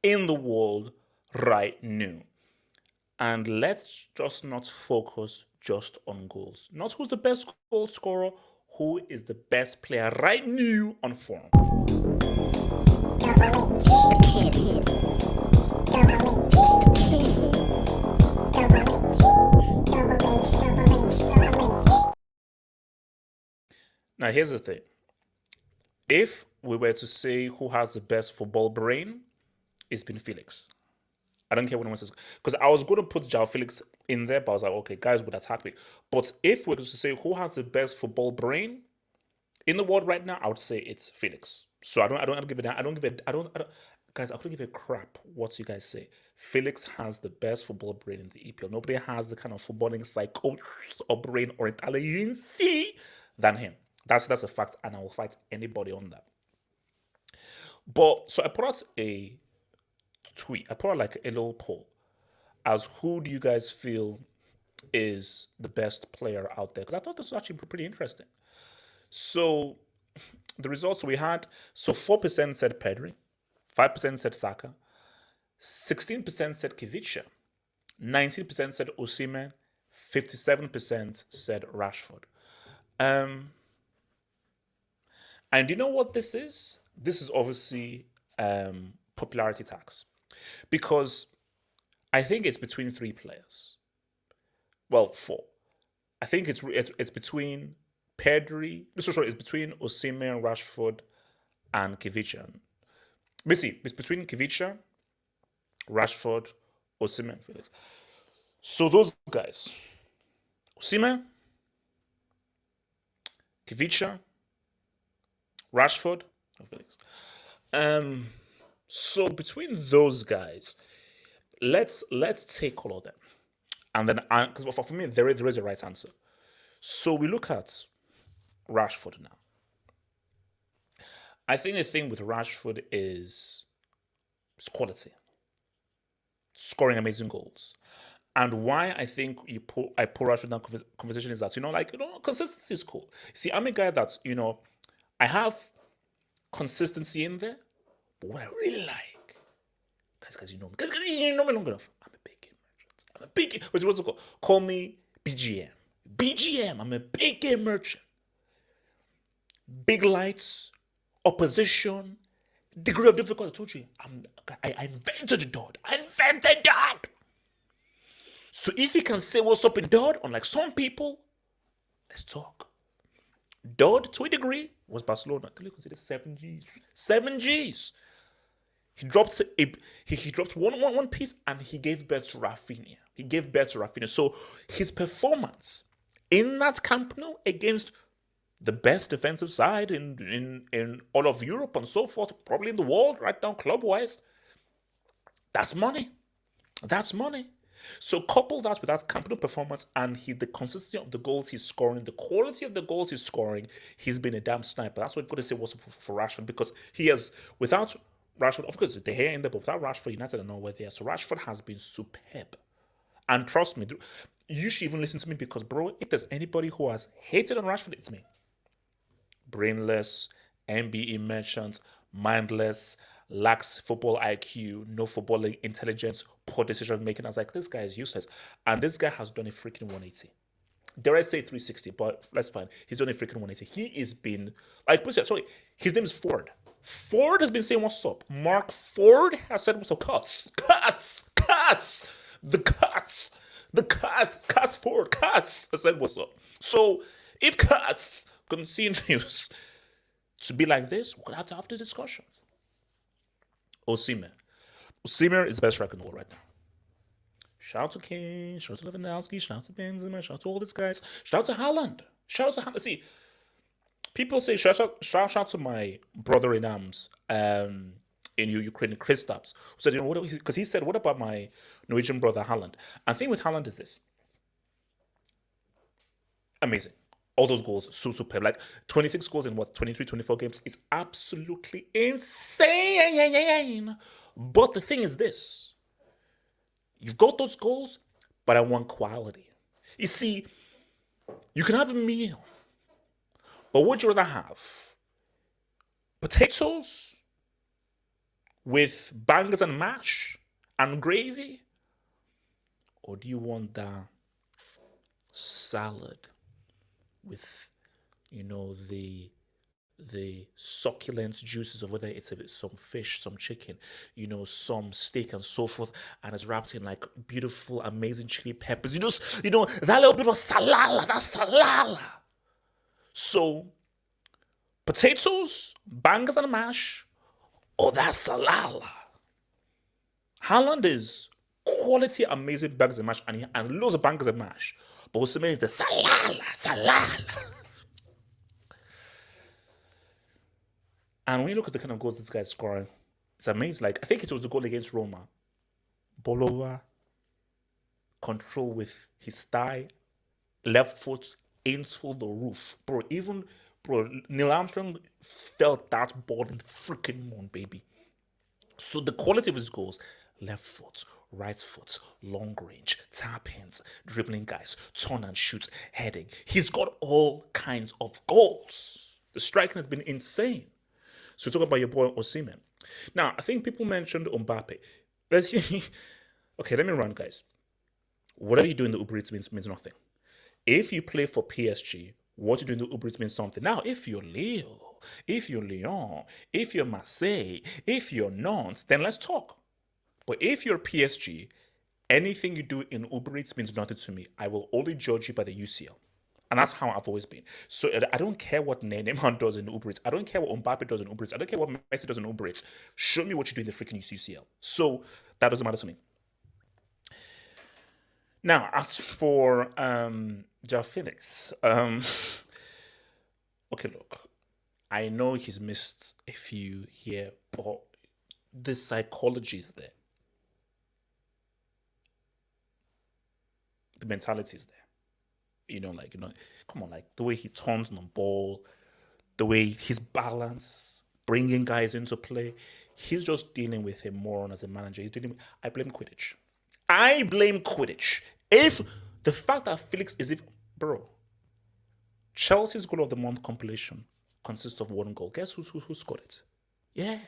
in the world right now. And let's just not focus just on goals. Not who's the best goal scorer, who is the best player right now on form. Now, here's the thing. If we were to say who has the best football brain, it's been Felix. I don't care what anyone says. Because I was going to put Joao Felix in there, but I was like, okay, guys would attack me. But if we were to say who has the best football brain in the world right now, I would say it's Felix. So I don't give it that. Guys, I couldn't give a crap what you guys say. Felix has the best football brain in the EPL. Nobody has the kind of footballing psycho or brain or intelligence than him. That's a fact, and I will fight anybody on that. But so I put out a tweet. I put out like a little poll as who do you guys feel is the best player out there? Because I thought this was actually pretty interesting. So the results we had, so 4% said Pedri, 5% said Saka, 16% said Khvicha, 19% said Osimhen, 57% said Rashford. And you know what this is? This is obviously popularity tax. Because I think it's between three players. Well, four. I think it's between Pedri. Sorry, it's between Osimhen, Rashford, and Khvicha. Basically, it's between Khvicha, Rashford, Osimhen, Felix. So those guys, Osimhen, Khvicha, Rashford, Felix. So between those guys, let's take all of them, and then because for me there is a right answer. So we look at Rashford now. I think the thing with Rashford is quality, scoring amazing goals, and why I think I put Rashford in that conversation is that consistency is cool. See, I'm a guy that I have consistency in there, but what I really like, guys, you know me long enough. I'm a big game merchant. I'm a big. What's it called? Call me BGM. BGM. I'm a big game merchant. Big lights, opposition, degree of difficulty. I told you, I invented Dodd. I invented Dodd. So if you can say what's up in Dodd, unlike some people, let's talk. Dodd, to a degree, was Barcelona. Can you consider 7 Gs? 7 Gs. He dropped he dropped one piece and he gave birth to Rafinha. So his performance in that Camp Nou against the best defensive side in all of Europe and so forth, probably in the world right now, club-wise, that's money. That's money. So couple that with that Camp Nou performance and the consistency of the goals he's scoring, the quality of the goals he's scoring, he's been a damn sniper. That's what I've got to say was for Rashford, because he has, without Rashford, of course, the hair in there, but without Rashford, United don't know where they are. So Rashford has been superb. And trust me, you should even listen to me because, bro, if there's anybody who has hated on Rashford, it's me. Brainless, MBE merchant, mindless, lacks football IQ, no footballing intelligence, poor decision making. I was like, this guy is useless. And this guy has done a freaking 180. Dare I say 360, but that's fine. He's done a freaking 180. He has been, sorry, his name is Ford. Ford has been saying what's up. Mark Ford has said what's up. Cuts. Ford, Cuts. I said what's up. So if Cuts continues to be like this, we're going to have to discussions. Osimhen is the best striker in the world right now. Shout out to Kane, shout out to Lewandowski, shout out to Benzema, shout out to all these guys. Shout out to Haaland. See, people say shout out to my brother in arms in Ukraine, Kristaps, who said, because he said, what about my Norwegian brother Haaland? And the thing with Haaland is this. Amazing. All those goals, so superb. Like 26 goals in 23, 24 games is absolutely insane. But the thing is this. You've got those goals, but I want quality. You see, you can have a meal, but would you rather have potatoes with bangers and mash and gravy? Or do you want that salad with, the succulent juices of whether it's some fish, some chicken, some steak and so forth, and it's wrapped in like beautiful, amazing chili peppers. That little bit of salala, that salala. So, potatoes, bangers and mash, or that salala. Haaland is quality, amazing bangers and mash, and loads of bangers and mash. But Osimhen is the salala. And when you look at the kind of goals this guy is scoring, it's amazing. Like, I think it was the goal against Roma. Ball over, control with his thigh, left foot, aims for the roof. Bro, Neil Armstrong felt that ball in the freaking moon, baby. So the quality of his goals, left foot, right foot, long range, tap-ins, dribbling guys, turn and shoot, heading. He's got all kinds of goals. The striking has been insane. So talk about your boy Osimhen. Now, I think people mentioned Mbappe. Okay, let me run, guys. Whatever you do in the Uber Eats means nothing. If you play for PSG, what you do in the Uber Eats means something. Now, if you're Lille, if you're Lyon, if you're Marseille, if you're Nantes, then let's talk. But if you're PSG, anything you do in Uber Eats means nothing to me. I will only judge you by the UCL. And that's how I've always been. So I don't care what Neymar does in Uber Eats. I don't care what Mbappe does in Uber Eats. I don't care what Messi does in Uber Eats. Show me what you do in the freaking UCL. So that doesn't matter to me. Now, as for Joao Felix, okay, look, I know he's missed a few here, but the psychology is there. The mentality is there. Come on, like the way he turns on the ball, the way his balance, bringing guys into play. He's just dealing with a moron as a manager. I blame Quidditch. If the fact that Felix bro, Chelsea's goal of the month compilation consists of one goal. Guess who scored it? Yeah.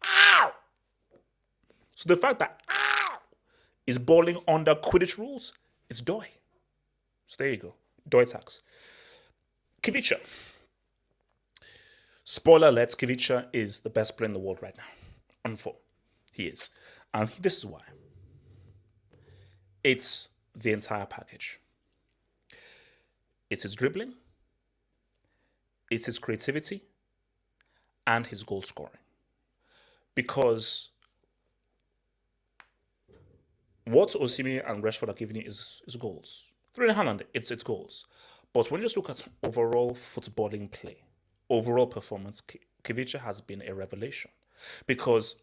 Ow! So the fact that is balling under Quidditch rules, it's Doi. So there you go. Doi tax. Khvicha. Spoiler alert, Khvicha is the best player in the world right now. On form. He is. And this is why. It's the entire package. It's his dribbling, it's his creativity, and his goal scoring. Because what Osimhen and Rashford are giving you is goals. Through in Haaland, it's goals. But when you just look at overall footballing play, overall performance, Khvicha has been a revelation. Because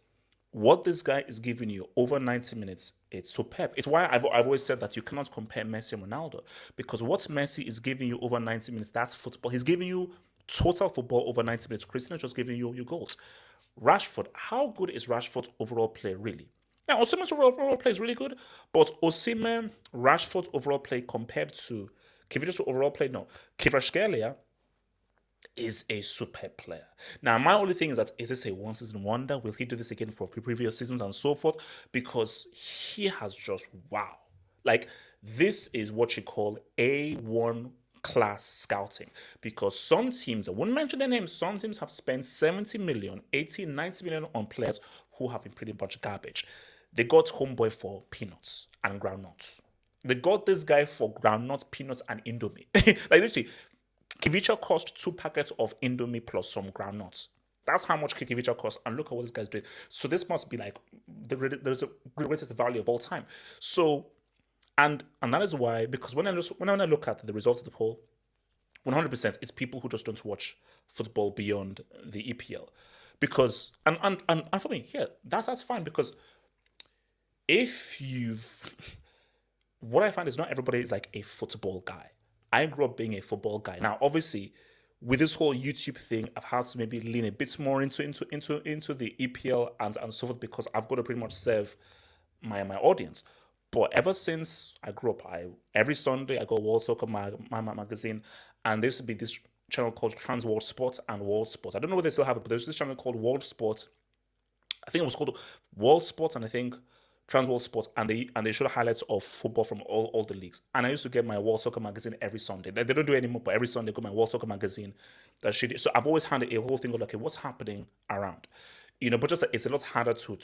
what this guy is giving you over 90 minutes, it's superb. It's why I've always said that you cannot compare Messi and Ronaldo. Because what Messi is giving you over 90 minutes, that's football. He's giving you total football over 90 minutes. Cristiano just giving you your goals. Rashford, how good is Rashford's overall play really? Now, Osimhen's overall play is really good, but Osimhen, Rashford's overall play compared to Khvicha's overall play, no. Kvaratskhelia is a superb player. Now, my only thing is that, is this a one-season wonder? Will he do this again for previous seasons and so forth? Because he has just, wow. Like, this is what you call A1 class scouting. Because some teams, I wouldn't mention their names, some teams have spent 70 million, 80, 90 million on players who have been pretty much garbage. They got Homeboy for peanuts and groundnuts. They got this guy for groundnuts, peanuts, and Indomie. Like, literally, Khvicha cost 2 packets of Indomie plus some groundnuts. That's how much Khvicha cost, and look at what this guy's doing. So this must be like there's a greatest value of all time. So, and that is why, because when I look at the results of the poll, 100% it's people who just don't watch football beyond the EPL, because and for me, yeah, that's fine, because what I find is not everybody is like a football guy. I grew up being a football guy. Now, obviously, with this whole YouTube thing, I've had to maybe lean a bit more into the EPL and so forth, because I've got to pretty much serve my audience. But ever since I grew up, every Sunday I go World Soccer magazine, and there used to be this channel called Trans World Sport and World Sport. I don't know whether they still have it, but there's this channel called World Sport I think it was called World Sports, and I think Trans World Sports, and they showed highlights of football from all the leagues. And I used to get my World Soccer magazine every Sunday. They don't do it anymore, but every Sunday I got my World Soccer magazine. That shit. So I've always had a whole thing of like, okay, what's happening around, but just it's a lot harder to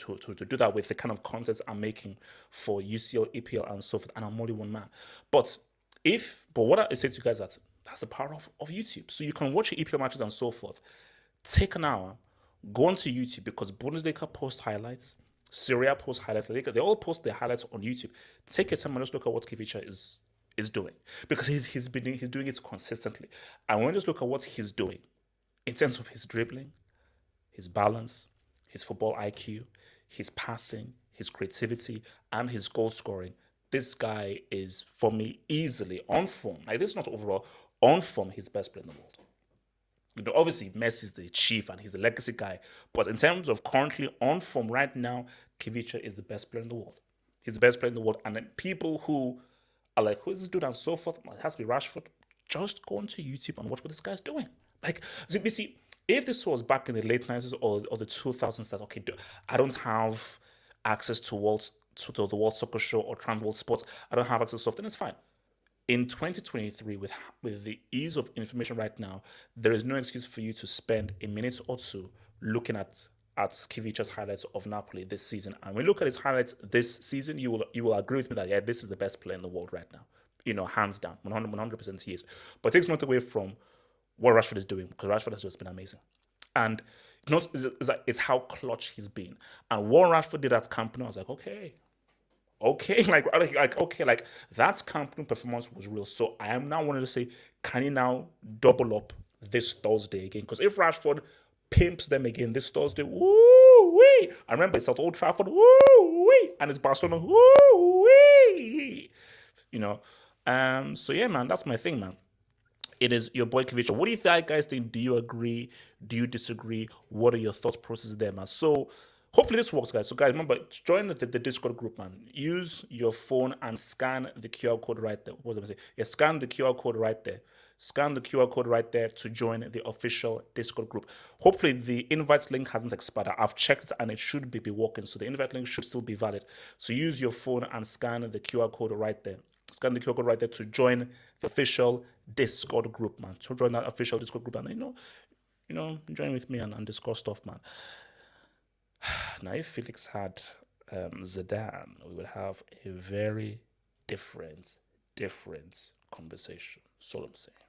do that with the kind of content I'm making for UCL, EPL, and so forth. And I'm only one man. But what I say to you guys that's the power of YouTube. So you can watch your EPL matches and so forth. Take an hour, go onto YouTube because Bundesliga post highlights, Serie post highlights, Liga, they all post their highlights on YouTube. Take your time and just look at what Khvicha is doing because he's doing it consistently. And when you just look at what he's doing in terms of his dribbling, his balance, his football IQ, his passing, his creativity, and his goal scoring, this guy is for me easily on form. Like this is not overall on form, his best player in the world. Obviously Messi's the chief and he's the legacy guy, but in terms of currently on form right now, Khvicha is the best player in the world. He's the best player in the world, and then people who are like, "Who is this dude?" and so forth, it has to be Rashford. Just go onto YouTube and watch what this guy's doing. Like, you see, if this was back in the late 90s or the 2000s, that okay, I don't have access to the World Soccer Show or Trans World Sports, I don't have access to stuff, then it's fine. In 2023, with the ease of information right now, there is no excuse for you to spend a minute or two looking at Khvicha's highlights of Napoli this season. And when you look at his highlights this season, you will agree with me that yeah, this is the best player in the world right now. Hands down, 100% he is. But it takes nothing away from what Rashford is doing because Rashford has just been amazing. And it's how clutch he's been. And what Rashford did at Camp Nou, I was like, okay, like that Camp Nou performance was real. So I am now wanting to say, can he now double up this Thursday again? Because if Rashford pimps them again this Thursday, woo wee! I remember it's at Old Trafford, woo wee, and it's Barcelona, woo wee. So yeah, man, that's my thing, man. It is your boy Khvicha. What do you guys think? Do you agree? Do you disagree? What are your thought processes there, man? So hopefully this works, guys. So guys, remember, join the Discord group, man. Use your phone and scan the QR code right there. What did I say? Yeah, scan the QR code right there. Scan the QR code right there to join the official Discord group. Hopefully the invite link hasn't expired. I've checked and it should be working. So the invite link should still be valid. So use your phone and scan the QR code right there. Scan the QR code right there to join the official Discord group, man. To join that official Discord group and join with me and discuss stuff, man. Now, if Felix had Zidane, we would have a very different conversation. That's all I'm saying.